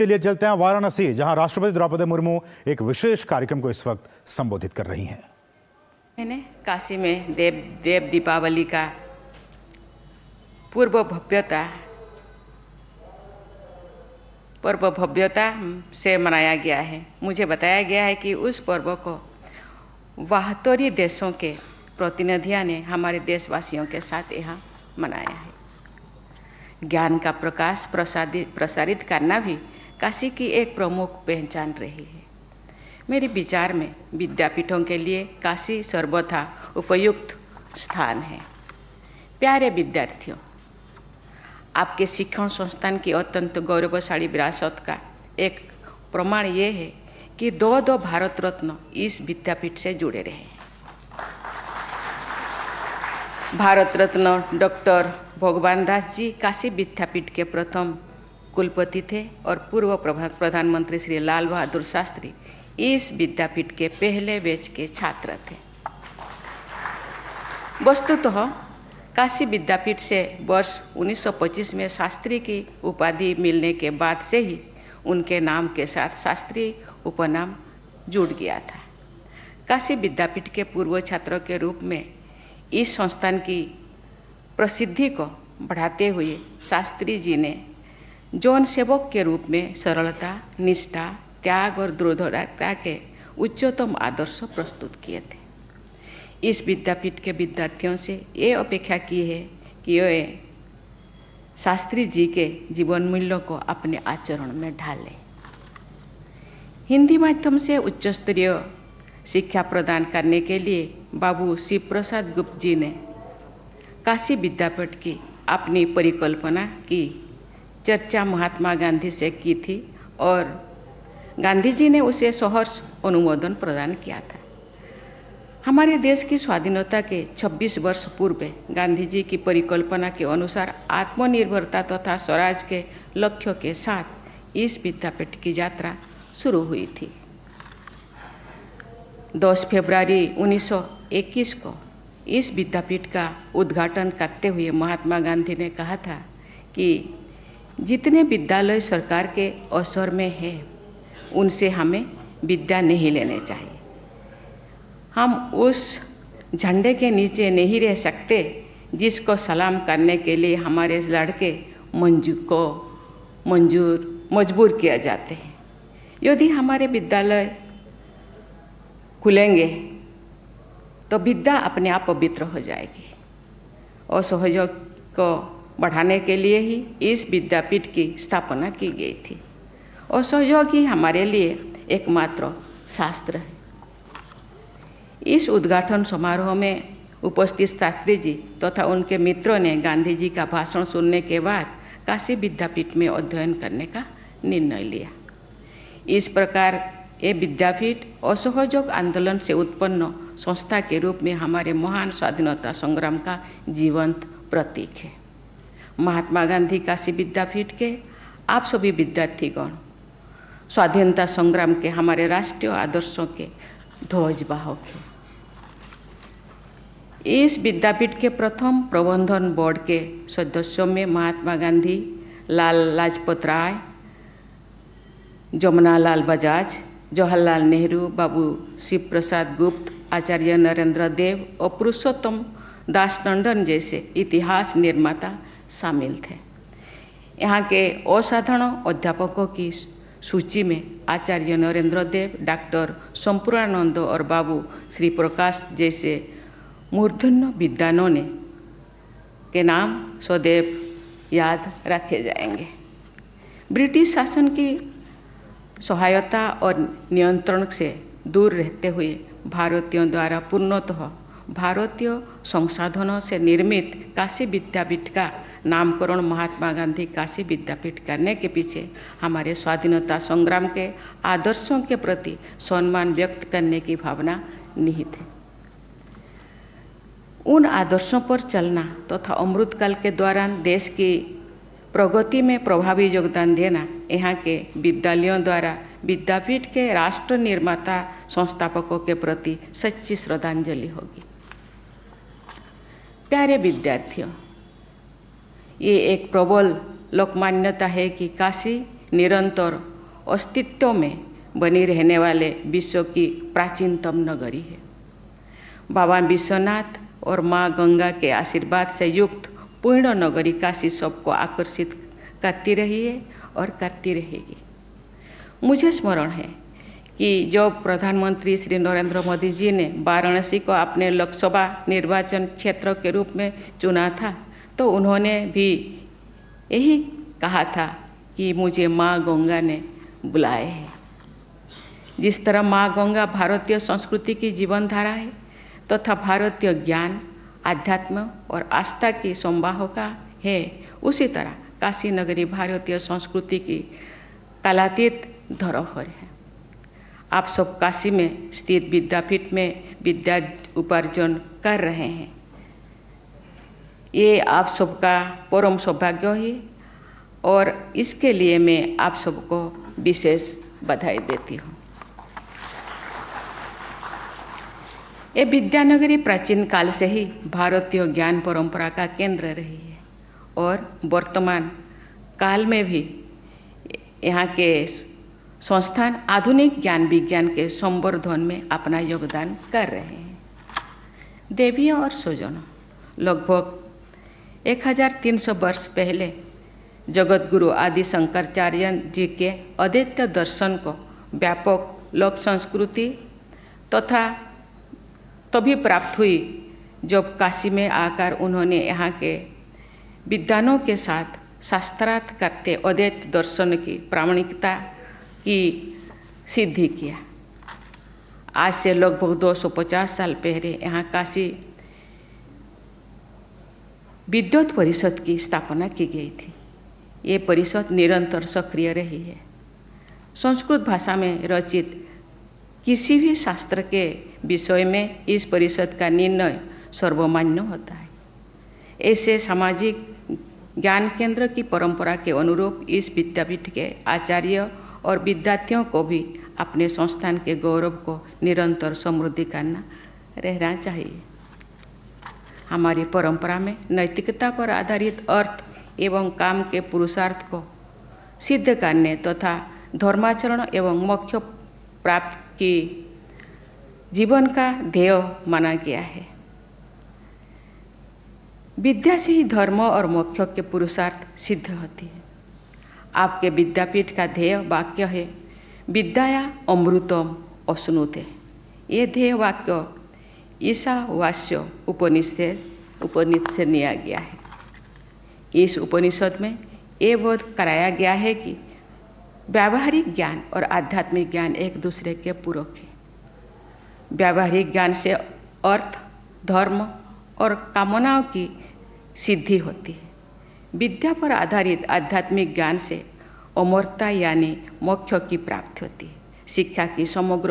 के लिए चलते हैं वाराणसी, जहां राष्ट्रपति द्रौपदी मुर्मू एक विशेष कार्यक्रम को इस वक्त संबोधित कर रही हैं। मैंने काशी में देव दीपावली का पर्व भव्यता से मनाया गया है। मुझे बताया गया है कि उस पर्व को 72 देशों के प्रतिनिधियों ने हमारे देशवासियों के साथ यहाँ मनाया है। ज्ञान का प्रकाश प्रसारित करना भी काशी की एक प्रमुख पहचान रही है। मेरे विचार में विद्यापीठों के लिए काशी सर्वथा उपयुक्त स्थान है। प्यारे विद्यार्थियों, आपके शिक्षण संस्थान की अत्यंत गौरवशाली विरासत का एक प्रमाण ये है कि दो भारत रत्न इस विद्यापीठ से जुड़े रहे हैं। भारत रत्न डॉक्टर भगवान दास जी काशी विद्यापीठ के प्रथम कुलपति थे और पूर्व प्रधानमंत्री श्री लाल बहादुर शास्त्री इस विद्यापीठ के पहले बैच के छात्र थे। वस्तुतः काशी विद्यापीठ से वर्ष 1925 में शास्त्री की उपाधि मिलने के बाद से ही उनके नाम के साथ शास्त्री उपनाम जुड़ गया था। काशी विद्यापीठ के पूर्व छात्रों के रूप में इस संस्थान की प्रसिद्धि को बढ़ाते हुए शास्त्री जी ने जौन सेवक के रूप में सरलता, निष्ठा, त्याग और दृढ़ता के उच्चतम आदर्श प्रस्तुत किए थे। इस विद्यापीठ के विद्यार्थियों से ये अपेक्षा की है कि वे शास्त्री जी के जीवन मूल्यों को अपने आचरण में ढालें। हिंदी माध्यम से उच्च स्तरीय शिक्षा प्रदान करने के लिए बाबू शिव प्रसाद गुप्त जी ने काशी विद्यापीठ की अपनी परिकल्पना की चर्चा महात्मा गांधी से की थी और गांधी जी ने उसे सहर्ष अनुमोदन प्रदान किया था। हमारे देश की स्वाधीनता के 26 वर्ष पूर्व गांधी जी की परिकल्पना के अनुसार आत्मनिर्भरता तथा स्वराज के लक्ष्यों के साथ इस विद्यापीठ की यात्रा शुरू हुई थी। 10 फरवरी 1921 को इस विद्यापीठ का उद्घाटन करते हुए महात्मा गांधी ने कहा था कि जितने विद्यालय सरकार के असर में है उनसे हमें विद्या नहीं लेने चाहिए। हम उस झंडे के नीचे नहीं रह सकते जिसको सलाम करने के लिए हमारे लड़के मजबूर किया जाते हैं। यदि हमारे विद्यालय खुलेंगे तो विद्या अपने आप पवित्र हो जाएगी। और सहयोग को बढ़ाने के लिए ही इस विद्यापीठ की स्थापना की गई थी। और सहयोग ही हमारे लिए एकमात्र शास्त्र है। इस उद्घाटन समारोह में उपस्थित शास्त्री जी तथा उनके मित्रों ने गांधी जी का भाषण सुनने के बाद काशी विद्यापीठ में अध्ययन करने का निर्णय लिया। इस प्रकार ये विद्यापीठ असहयोग आंदोलन से उत्पन्न संस्था के रूप में हमारे महान स्वाधीनता संग्राम का जीवंत प्रतीक है। महात्मा गांधी काशी विद्यापीठ के आप सभी विद्यार्थीगण स्वाधीनता संग्राम के हमारे राष्ट्रीय आदर्शों के ध्वजवाहक हैं। इस विद्यापीठ के प्रथम प्रबंधन बोर्ड के सदस्यों में महात्मा गांधी, लाल लाजपत राय, जमुनालाल बजाज, जवाहरलाल नेहरू, बाबू शिव प्रसाद गुप्त, आचार्य नरेंद्र देव और पुरुषोत्तम दास टंडन जैसे इतिहास निर्माता शामिल थे। यहाँ के असाधारण अध्यापकों की सूची में आचार्य नरेंद्र देव, डॉक्टर संपूर्णानंद और बाबू श्री प्रकाश जैसे मूर्धन्य विद्वानों ने के नाम सदैव याद रखे जाएंगे। ब्रिटिश शासन की सहायता और नियंत्रण से दूर रहते हुए भारतीयों द्वारा पूर्णतः भारतीय संसाधनों से निर्मित काशी विद्यापीठ का नामकरण महात्मा गांधी काशी विद्यापीठ करने के पीछे हमारे स्वाधीनता संग्राम के आदर्शों के प्रति सम्मान व्यक्त करने की भावना निहित है। उन आदर्शों पर चलना तथा अमृतकाल के दौरान देश की प्रगति में प्रभावी योगदान देना यहाँ के विद्यालयों द्वारा विद्यापीठ के राष्ट्र निर्माता संस्थापकों के प्रति सच्ची श्रद्धांजलि होगी। प्यारे विद्यार्थियों, ये एक प्रबल लोकमान्यता है कि काशी निरंतर अस्तित्व में बनी रहने वाले विश्व की प्राचीनतम नगरी है। बाबा विश्वनाथ और माँ गंगा के आशीर्वाद से युक्त पूर्ण नगरी काशी सबको आकर्षित करती रही है और करती रहेगी। मुझे स्मरण है कि जब प्रधानमंत्री श्री नरेंद्र मोदी जी ने वाराणसी को अपने लोकसभा निर्वाचन क्षेत्र के रूप में चुना था, तो उन्होंने भी यही कहा था कि मुझे माँ गंगा ने बुलाए है। जिस तरह माँ गंगा भारतीय संस्कृति की जीवन धारा है तथा भारतीय ज्ञान, आध्यात्म और आस्था की संवाहका है, उसी तरह काशी नगरी भारतीय संस्कृति की कालातीत धरोहर है। आप सब काशी में स्थित विद्यापीठ में विद्या उपार्जन कर रहे हैं। ये आप सबका परम सौभाग्य है और इसके लिए मैं आप सबको विशेष बधाई देती हूँ। ये विद्यानगरी प्राचीन काल से ही भारतीय ज्ञान परंपरा का केंद्र रही है और वर्तमान काल में भी यहाँ के संस्थान आधुनिक ज्ञान विज्ञान के संवर्धन में अपना योगदान कर रहे हैं। देवियों और स्वजनों, लगभग 1300 वर्ष पहले जगत गुरु आदि शंकराचार्य जी के अद्वैत दर्शन को व्यापक लोक संस्कृति तथा तभी प्राप्त हुई जब काशी में आकर उन्होंने यहाँ के विद्वानों के साथ शास्त्रार्थ करते अद्वैत दर्शन की प्रामाणिकता की सिद्धि किया। आज से लगभग 250 साल पहले यहाँ काशी विद्वत परिषद की स्थापना की गई थी। ये परिषद निरंतर सक्रिय रही है। संस्कृत भाषा में रचित किसी भी शास्त्र के विषय में इस परिषद का निर्णय सर्वमान्य होता है। ऐसे सामाजिक ज्ञान केंद्र की परंपरा के अनुरूप इस विद्यापीठ के आचार्य और विद्यार्थियों को भी अपने संस्थान के गौरव को निरंतर समृद्धि करना रहना चाहिए। हमारी परंपरा में नैतिकता पर आधारित अर्थ एवं काम के पुरुषार्थ को सिद्ध करने तथा धर्माचरण एवं मोक्ष प्राप्त की जीवन का ध्येय माना गया है। विद्या से ही धर्म और मोक्ष के पुरुषार्थ सिद्ध होती है। आपके विद्यापीठ का ध्येय वाक्य है विद्याया अमृतम अश्नुते। ये ध्येय वाक्य ईशावास्य उपनिषद से लिया गया है। इस उपनिषद में ये बोध कराया गया है कि व्यावहारिक ज्ञान और आध्यात्मिक ज्ञान एक दूसरे के पूरक है। व्यावहारिक ज्ञान से अर्थ, धर्म और कामनाओं की सिद्धि होती है। विद्या पर आधारित आध्यात्मिक ज्ञान से अमरता यानी मोक्ष की प्राप्ति होती है। शिक्षा की समग्र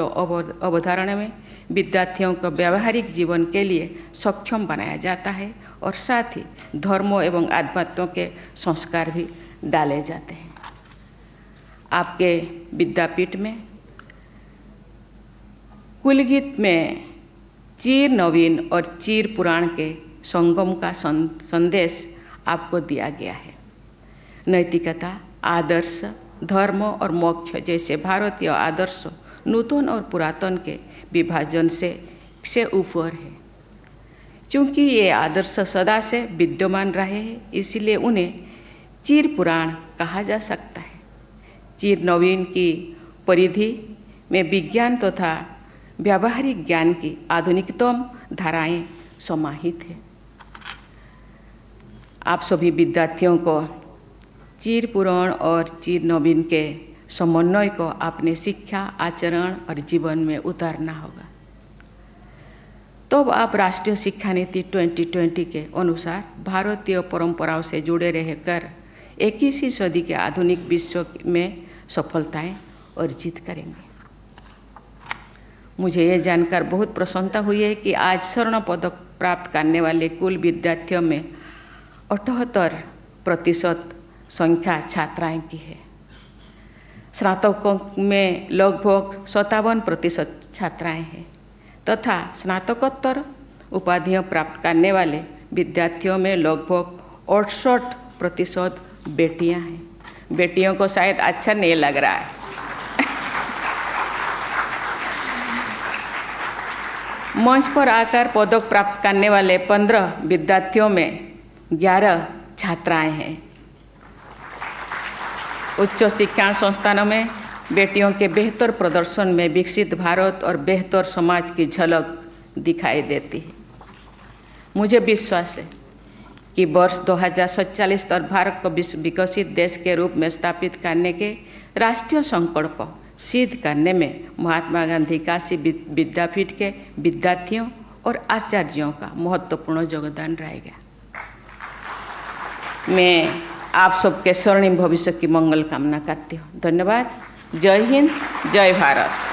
अवधारणा में विद्यार्थियों को व्यावहारिक जीवन के लिए सक्षम बनाया जाता है और साथ ही धर्म एवं आध्यात्म के संस्कार भी डाले जाते हैं। आपके विद्यापीठ में कुलगीत में चिर नवीन और चिर पुराण के संगम का संदेश आपको दिया गया है। नैतिकता, आदर्श, धर्म और मोक्ष जैसे भारतीय आदर्श नूतन और पुरातन के विभाजन से ऊपर है। क्योंकि ये आदर्श सदा से विद्यमान रहे हैं, इसलिए उन्हें चिर पुराण कहा जा सकता है। चिर नवीन की परिधि में विज्ञान तथा व्यावहारिक ज्ञान की आधुनिकतम धाराएं समाहित है। आप सभी विद्यार्थियों को चिर पुराण और चिर नवीन के समन्वय को अपने शिक्षा, आचरण और जीवन में उतारना होगा। तो आप राष्ट्रीय शिक्षा नीति 2020 के अनुसार भारतीय परंपराओं से जुड़े रहकर 21वीं सदी के आधुनिक विश्व में सफलताएं अर्जित करेंगे। मुझे ये जानकर बहुत प्रसन्नता हुई है कि आज स्वर्ण पदक प्राप्त करने वाले कुल विद्यार्थियों में 78% संख्या छात्राएं की है। स्नातकों में लगभग 57% छात्राएं हैं तथा स्नातकोत्तर उपाधियां प्राप्त करने वाले विद्यार्थियों में लगभग 68% बेटियां हैं। बेटियों को शायद अच्छा नहीं लग रहा है। मंच पर आकर पदक प्राप्त करने वाले 15 विद्यार्थियों में 11 छात्राएं हैं। उच्च शिक्षा संस्थानों में बेटियों के बेहतर प्रदर्शन में विकसित भारत और बेहतर समाज की झलक दिखाई देती है। मुझे विश्वास है कि वर्ष 2047 और भारत को विकसित देश के रूप में स्थापित करने के राष्ट्रीय संकल्प सिद्ध करने में महात्मा गांधी काशी विद्यापीठ के विद्यार्थियों और आचार्यों का महत्वपूर्ण योगदान रहेगा। मैं आप सबके स्वर्णिम भविष्य की मंगल कामना करती हूँ। धन्यवाद। जय हिंद, जय भारत।